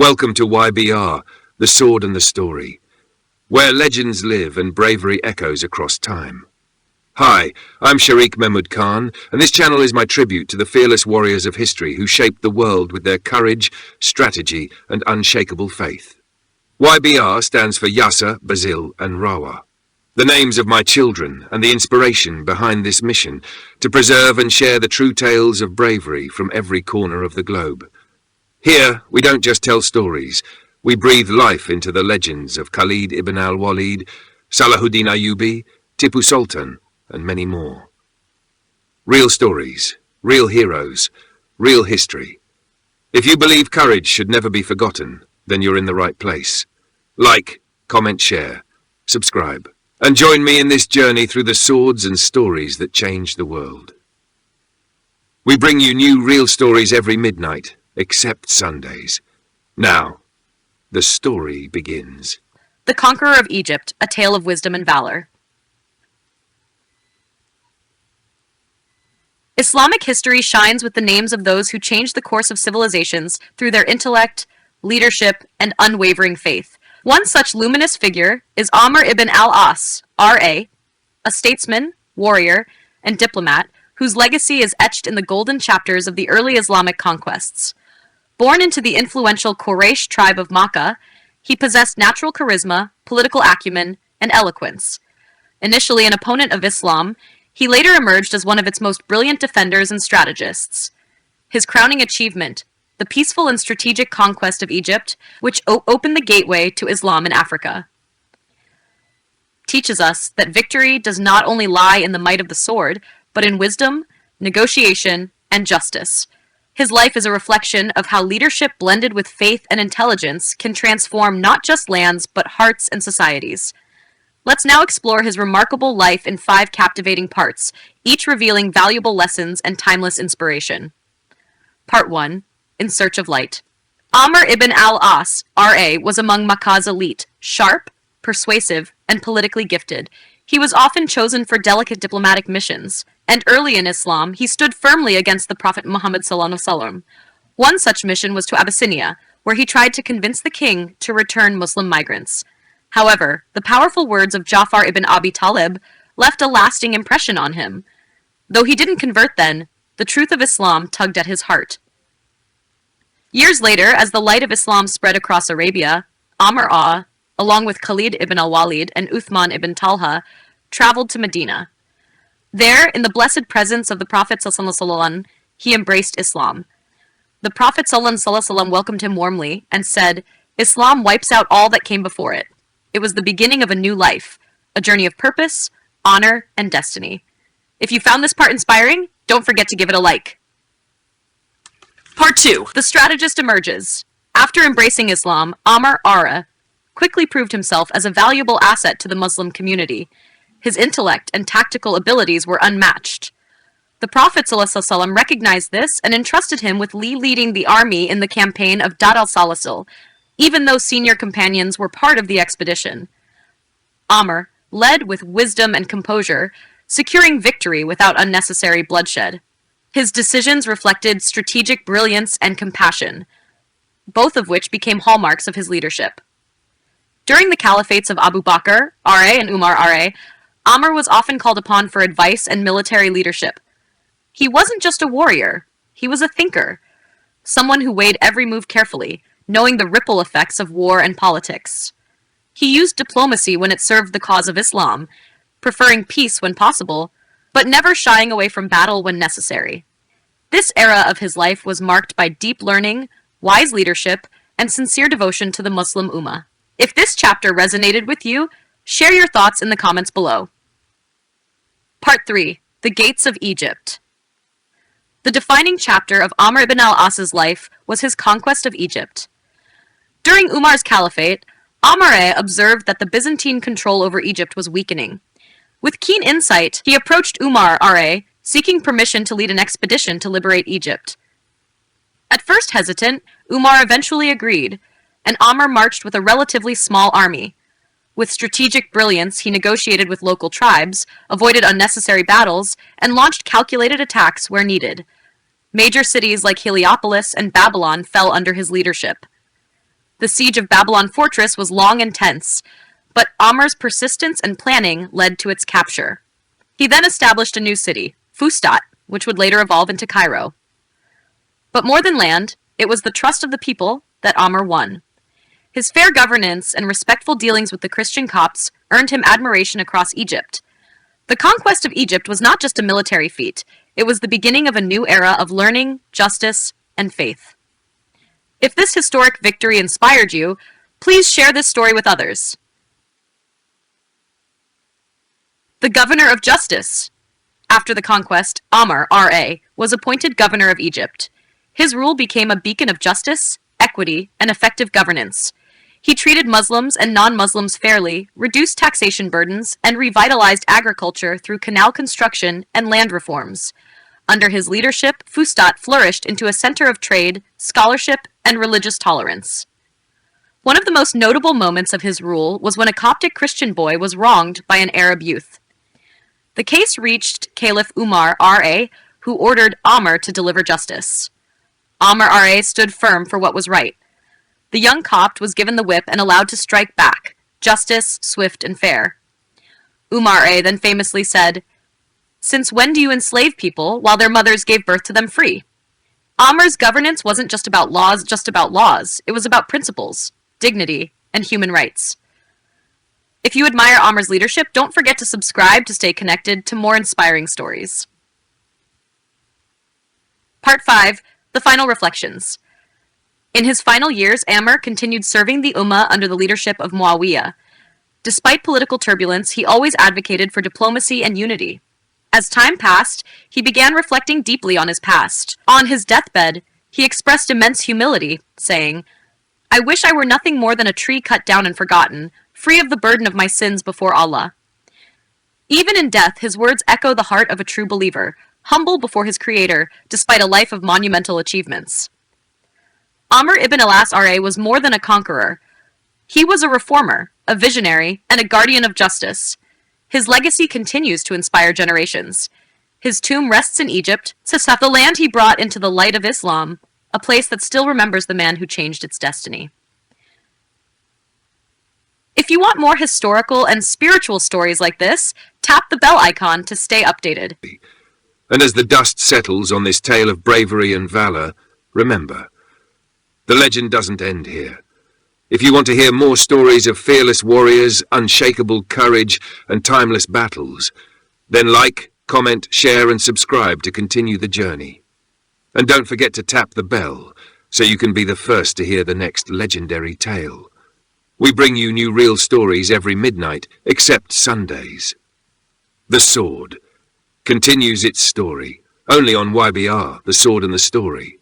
Welcome to YBR, The Sword and the Story, where legends live and bravery echoes across time. Hi, I'm Sharik Mehmud Khan, and this channel is my tribute to the fearless warriors of history who shaped the world with their courage, strategy, and unshakable faith. YBR stands for Yasser, Basil, and Rawa, the names of my children and the inspiration behind this mission to preserve and share the true tales of bravery from every corner of the globe. Here, we don't just tell stories, we breathe life into the legends of Khalid ibn al-Walid, Salahuddin Ayyubi, Tipu Sultan, and many more. Real stories, real heroes, real history. If you believe courage should never be forgotten, then you're in the right place. Like, comment, share, subscribe, and join me in this journey through the swords and stories that changed the world. We bring you new real stories every midnight, except Sundays. Now, the story begins. The Conqueror of Egypt, A Tale of Wisdom and Valor. Islamic history shines with the names of those who changed the course of civilizations through their intellect, leadership, and unwavering faith. One such luminous figure is Amr ibn al-Aas, R.A., a statesman, warrior, and diplomat whose legacy is etched in the golden chapters of the early Islamic conquests. Born into the influential Quraysh tribe of Makkah, he possessed natural charisma, political acumen, and eloquence. Initially an opponent of Islam, he later emerged as one of its most brilliant defenders and strategists. His crowning achievement, the peaceful and strategic conquest of Egypt, which opened the gateway to Islam in Africa, teaches us that victory does not only lie in the might of the sword, but in wisdom, negotiation, and justice. His life is a reflection of how leadership blended with faith and intelligence can transform not just lands, but hearts and societies. Let's now explore his remarkable life in 5 captivating parts, each revealing valuable lessons and timeless inspiration. Part 1. In Search of Light. Amr ibn al-As, R.A., was among Makkah's elite, sharp, persuasive, and politically gifted. He was often chosen for delicate diplomatic missions, and early in Islam, he stood firmly against the Prophet Muhammad ﷺ. One such mission was to Abyssinia, where he tried to convince the king to return Muslim migrants. However, the powerful words of Ja'far ibn Abi Talib left a lasting impression on him. Though he didn't convert then, the truth of Islam tugged at his heart. Years later, as the light of Islam spread across Arabia, Amr A'a, along with Khalid ibn al-Walid and Uthman ibn Talha, traveled to Medina. There, in the blessed presence of the Prophet ﷺ, he embraced Islam. The Prophet ﷺ welcomed him warmly and said, "Islam wipes out all that came before it. It was the beginning of a new life, a journey of purpose, honor, and destiny." If you found this part inspiring, don't forget to give it a like. Part 2. The strategist emerges. After embracing Islam, Amr A'a quickly proved himself as a valuable asset to the Muslim community. His intellect and tactical abilities were unmatched. The Prophet ﷺ recognized this and entrusted him with leading the army in the campaign of Dar al-Salasil, even though senior companions were part of the expedition. Amr led with wisdom and composure, securing victory without unnecessary bloodshed. His decisions reflected strategic brilliance and compassion, both of which became hallmarks of his leadership. During the caliphates of Abu Bakr, R.A., and Umar, R.A., Amr was often called upon for advice and military leadership. He wasn't just a warrior, he was a thinker, someone who weighed every move carefully, knowing the ripple effects of war and politics. He used diplomacy when it served the cause of Islam, preferring peace when possible, but never shying away from battle when necessary. This era of his life was marked by deep learning, wise leadership, and sincere devotion to the Muslim Ummah. If this chapter resonated with you, share your thoughts in the comments below. Part 3. The Gates of Egypt. The defining chapter of Amr ibn al-As's life was his conquest of Egypt. During Umar's caliphate, Amr observed that the Byzantine control over Egypt was weakening. With keen insight, he approached Umar, R.A., seeking permission to lead an expedition to liberate Egypt. At first hesitant, Umar eventually agreed, and Amr marched with a relatively small army. With strategic brilliance, he negotiated with local tribes, avoided unnecessary battles, and launched calculated attacks where needed. Major cities like Heliopolis and Babylon fell under his leadership. The siege of Babylon Fortress was long and tense, but Amr's persistence and planning led to its capture. He then established a new city, Fustat, which would later evolve into Cairo. But more than land, it was the trust of the people that Amr won. His fair governance and respectful dealings with the Christian Copts earned him admiration across Egypt. The conquest of Egypt was not just a military feat, it was the beginning of a new era of learning, justice, and faith. If this historic victory inspired you, please share this story with others. The Governor of Justice. After the conquest, Amr, R.A., was appointed governor of Egypt. His rule became a beacon of justice, equity, and effective governance. He treated Muslims and non-Muslims fairly, reduced taxation burdens, and revitalized agriculture through canal construction and land reforms. Under his leadership, Fustat flourished into a center of trade, scholarship, and religious tolerance. One of the most notable moments of his rule was when a Coptic Christian boy was wronged by an Arab youth. The case reached Caliph Umar, R.A., who ordered Amr to deliver justice. Amr, R.A. stood firm for what was right. The young Copt was given the whip and allowed to strike back, justice, swift and fair. Umar, A. then famously said, "Since when do you enslave people while their mothers gave birth to them free?" Amr's governance wasn't just about laws, it was about principles, dignity, and human rights. If you admire Amr's leadership, don't forget to subscribe to stay connected to more inspiring stories. Part 5. The Final Reflections. In his final years, Amr continued serving the Ummah under the leadership of Muawiyah. Despite political turbulence, he always advocated for diplomacy and unity. As time passed, he began reflecting deeply on his past. On his deathbed, he expressed immense humility, saying, "I wish I were nothing more than a tree cut down and forgotten, free of the burden of my sins before Allah." Even in death, his words echo the heart of a true believer, humble before his creator, despite a life of monumental achievements. Amr ibn al-As R.A. was more than a conqueror. He was a reformer, a visionary, and a guardian of justice. His legacy continues to inspire generations. His tomb rests in Egypt, the land he brought into the light of Islam, a place that still remembers the man who changed its destiny. If you want more historical and spiritual stories like this, tap the bell icon to stay updated. And as the dust settles on this tale of bravery and valor, remember, the legend doesn't end here. If you want to hear more stories of fearless warriors, unshakable courage, and timeless battles, then like, comment, share, and subscribe to continue the journey. And don't forget to tap the bell, so you can be the first to hear the next legendary tale. We bring you new real stories every midnight, except Sundays. The Sword continues its story, only on YBR, The Sword and the Story.